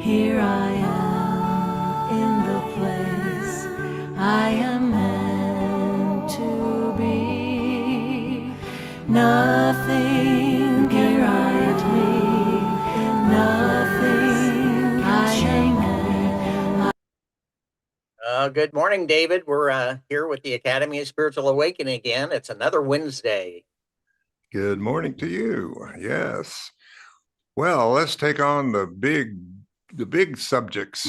Here I am in the place I am meant to be. Nothing can right me. Nothing I am. Good morning, David. We're here with the Academy of Spiritual Awakening again. It's another Wednesday. Good morning to you. Yes. Well, let's take on the big subjects.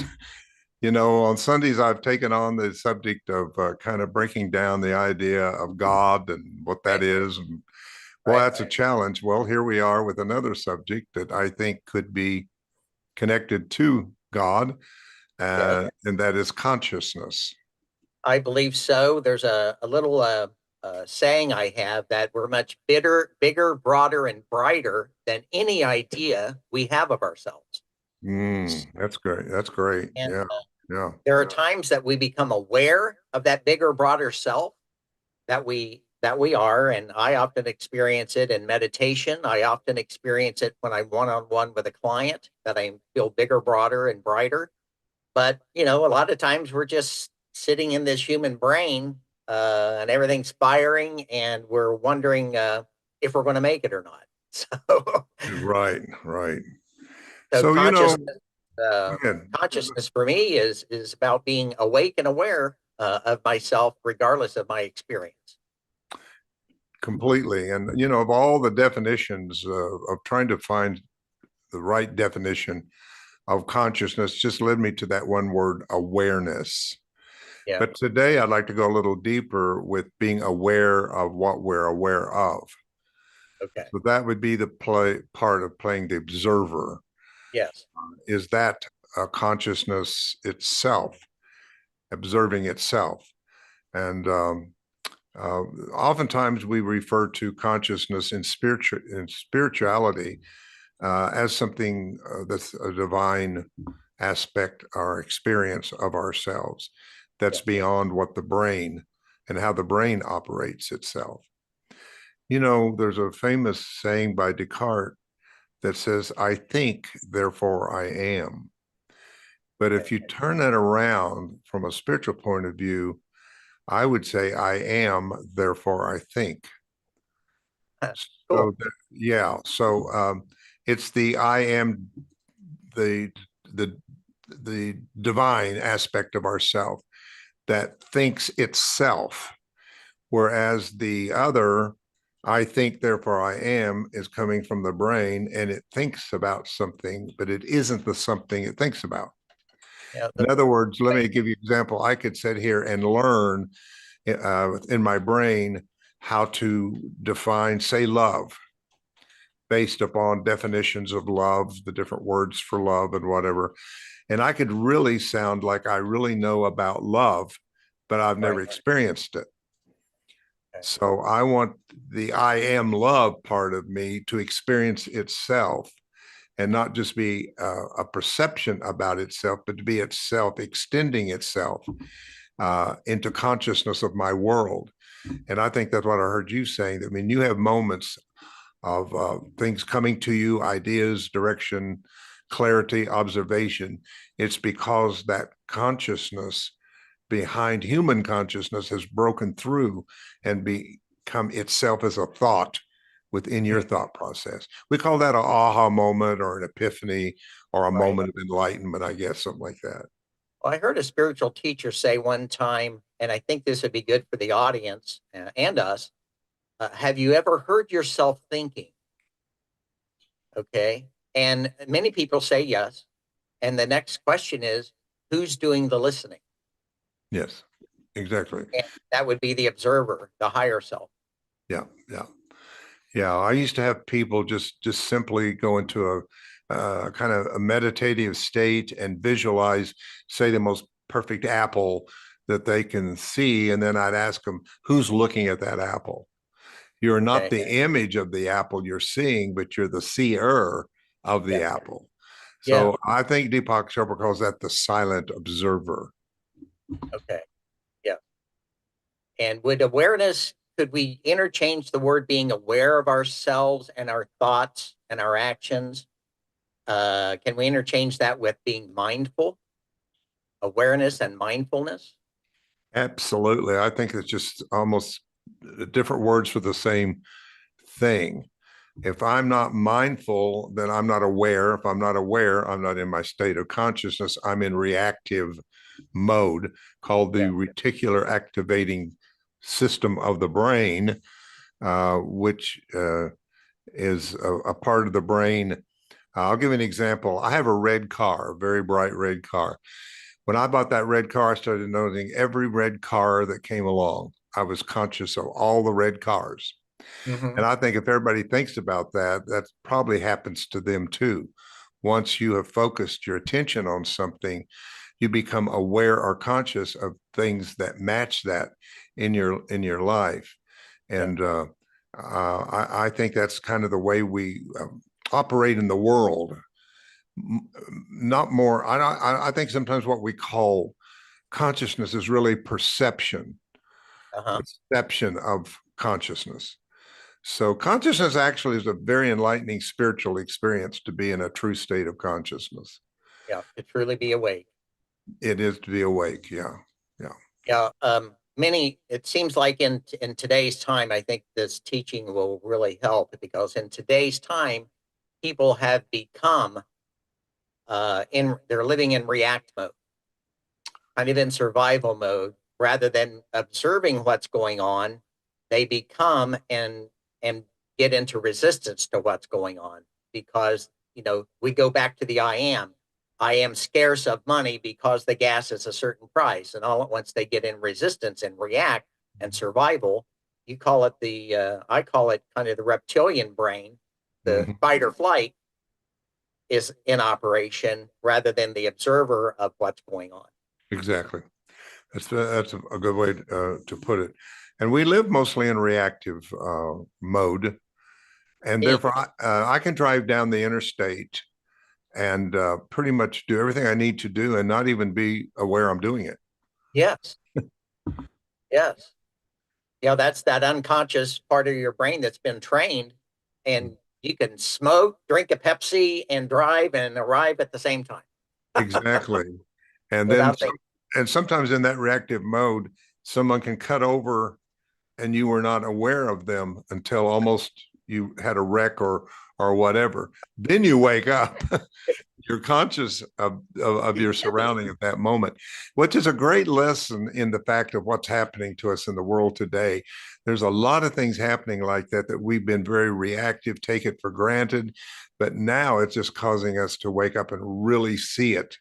On Sundays, I've taken on the subject of kind of breaking down the idea of God and what that is. And, well, that's a challenge. Well, here we are with another subject that I think could be connected to God, and that is consciousness. I believe so. There's a little saying I have that we're much bigger, broader, and brighter than any idea we have of ourselves. That's great. That's great. And Yeah. Yeah. there are times that we become aware of that bigger, broader self that we are, and I often experience it in meditation. I often experience it when I'm one-on-one with a client, that I feel bigger, broader, and brighter. But a lot of times we're just sitting in this human brain, and everything's firing, and we're wondering if we're going to make it or not. So, Right. Right. so So, consciousness, go ahead. consciousness for me is about being awake and aware of myself, regardless of my experience. Completely. And, of all the definitions of trying to find the right definition of consciousness, just led me to that one word, awareness. Yeah. But today I'd like to go a little deeper with being aware of what we're aware of. Okay. So that would be the part of playing the observer. Yes. Is that consciousness itself, observing itself? And oftentimes we refer to consciousness in spirituality as something that's a divine aspect or experience of ourselves that's beyond what the brain and how the brain operates itself. There's a famous saying by Descartes that says, I think, therefore I am. But if you turn that around from a spiritual point of view, I would say, I am, therefore I think. Cool. So, yeah. So it's the I am, the the divine aspect of ourself that thinks itself, whereas the other, I think, therefore I am, is coming from the brain and it thinks about something, but it isn't the something it thinks about. Yeah. In other words, let me give you an example. I could sit here and learn in my brain how to define, say, love, based upon definitions of love, the different words for love and whatever. And I could really sound like I really know about love, but I've never experienced it. So I want the I am love part of me to experience itself and not just be a perception about itself, but to be itself, extending itself into consciousness of my world. And I think that's what I heard you saying. I mean, you have moments of things coming to you, ideas, direction, clarity, observation. It's because that consciousness behind human consciousness has broken through and become itself as a thought within your thought process. We call that an aha moment or an epiphany or a moment of enlightenment, I guess, something like that. Well, I heard a spiritual teacher say one time, and I think this would be good for the audience and us. Have you ever heard yourself thinking? Okay. And many people say yes. And the next question is, who's doing the listening? Yes, exactly. And that would be the observer, the higher self. Yeah, yeah. Yeah, I used to have people just simply go into a kind of a meditative state and visualize, say, the most perfect apple that they can see, and then I'd ask them, "Who's looking at that apple?" You're not the image of the apple you're seeing, but you're the seer of the apple. So I think Deepak Chopra calls that the silent observer. Okay. Yeah. And with awareness, could we interchange the word being aware of ourselves and our thoughts and our actions Can we interchange that with being mindful, awareness and mindfulness? Absolutely. I think it's just almost different words for the same thing. If I'm not mindful, then I'm not aware. If I'm not aware, I'm not in my state of consciousness. I'm in reactive mode called the Yeah. reticular activating system of the brain, which is a part of the brain. I'll give you an example. I have a red car, a very bright red car. When I bought that red car, I started noticing every red car that came along. I was conscious of all the red cars. Mm-hmm. And I think if everybody thinks about that, that probably happens to them too. Once you have focused your attention on something, you become aware or conscious of things that match that in your life. And I think that's kind of the way we operate in the world. Not more. I think sometimes what we call consciousness is really Uh-huh. perception of consciousness. So consciousness actually is a very enlightening spiritual experience to be in a true state of consciousness. Yeah, to truly be awake. It is to be awake. Yeah. Yeah. Yeah. It seems like in today's time, I think this teaching will really help, because in today's time, people have become they're living in react mode, kind of in survival mode, rather than observing what's going on. They become and get into resistance to what's going on, because we go back to the I am scarce of money because the gas is a certain price, and all at once they get in resistance and react and survival. You call it I call it kind of the reptilian brain. The Mhm. fight or flight is in operation rather than the observer of what's going on. Exactly. That's a good way to put it. And we live mostly in reactive mode, and Yeah. therefore I can drive down the interstate and pretty much do everything I need to do and not even be aware I'm doing it. Yes. Yes. That's that unconscious part of your brain that's been trained, and you can smoke, drink a Pepsi, and drive and arrive at the same time Exactly. And then without thinking. and sometimes in that reactive mode, someone can cut over and you were not aware of them until almost you had a wreck or whatever. Then you wake up. You're conscious of your surrounding at that moment, which is a great lesson in the fact of what's happening to us in the world today. There's a lot of things happening like that we've been very reactive, take it for granted, but now it's just causing us to wake up and really see it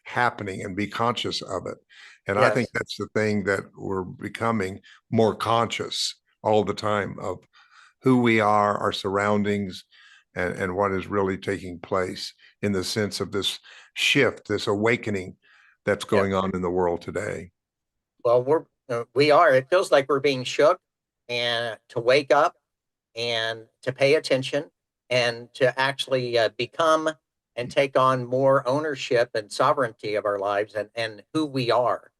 happening and be conscious of it. And I think Yes. that's the thing, that we're becoming more conscious all the time of who we are, our surroundings, and what is really taking place in the sense of this shift, this awakening that's Yeah. going on in the world today. Well, we are. It feels like we're being shook, and to wake up and to pay attention and to actually become and take on more ownership and sovereignty of our lives, and who we are,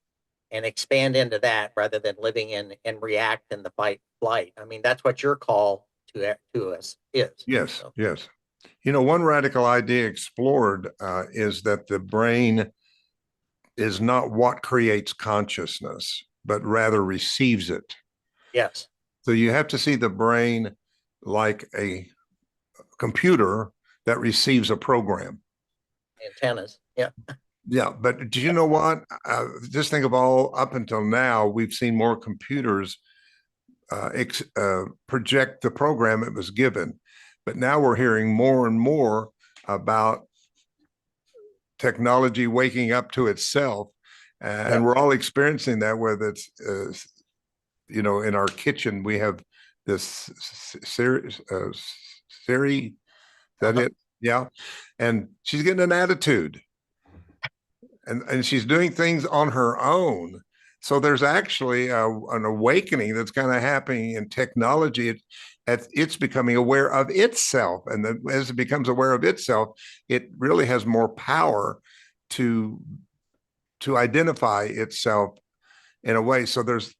and expand into that rather than living in react in the fight flight. I mean, that's what your call to us is. Yes, So, yes. One radical idea explored is that the brain is not what creates consciousness, but rather receives it. yes. So you have to see the brain like a computer that receives a program. Antennas. Yeah. Yeah, but do you know what? Just think of all up until now, we've seen more computers project the program it was given. But now we're hearing more and more about technology waking up to itself. And we're all experiencing that, whether it's, in our kitchen, we have this Siri, Siri, is that Uh-huh. it? Yeah. And she's getting an attitude, and she's doing things on her own. So there's actually an awakening that's kind of happening in technology. It's becoming aware of itself, and as it becomes aware of itself, it really has more power to identify itself in a way. So there's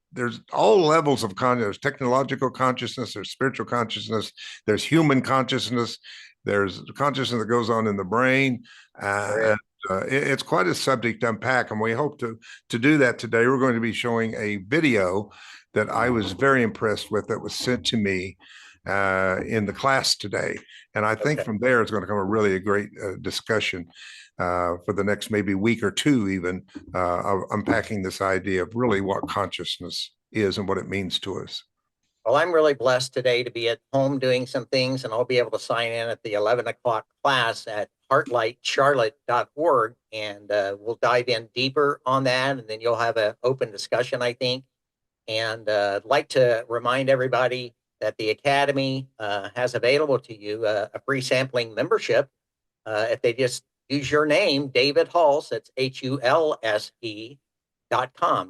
all levels of consciousness: there's technological consciousness, there's spiritual consciousness, there's human consciousness, There's consciousness that goes on in the brain. It's quite a subject to unpack, and we hope to do that today. We're going to be showing a video that I was very impressed with that was sent to me in the class today. And I think from there it's going to come a great discussion for the next maybe week or two, even of unpacking this idea of really what consciousness is and what it means to us. Well, I'm really blessed today to be at home doing some things, and I'll be able to sign in at the 11 o'clock class at heartlightcharlotte.org, and we'll dive in deeper on that, and then you'll have an open discussion, I think. And I'd like to remind everybody that the Academy has available to you a free sampling membership. If they just use your name, David Hulse, that's HULSE.com,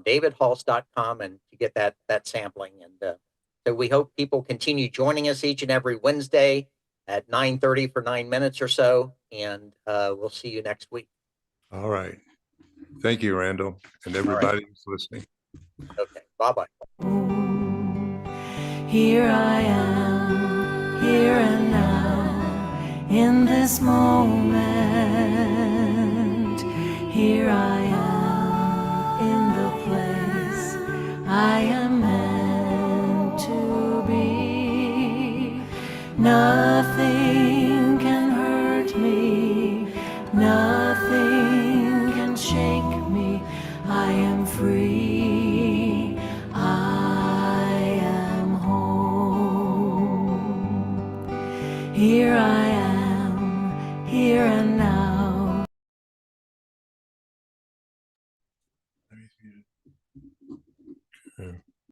davidhulse.com, and to get that sampling. And so we hope people continue joining us each and every Wednesday at 9:30 for 9 minutes or so, and we'll see you next week. All right. Thank you, Randall, and everybody who's listening. Okay, bye-bye. Here I am, here and now, in this moment. Here I am, in the place I am meant to be. Nothing can hurt me, nothing can shake me. I am free, I am home. Here I am, here and now.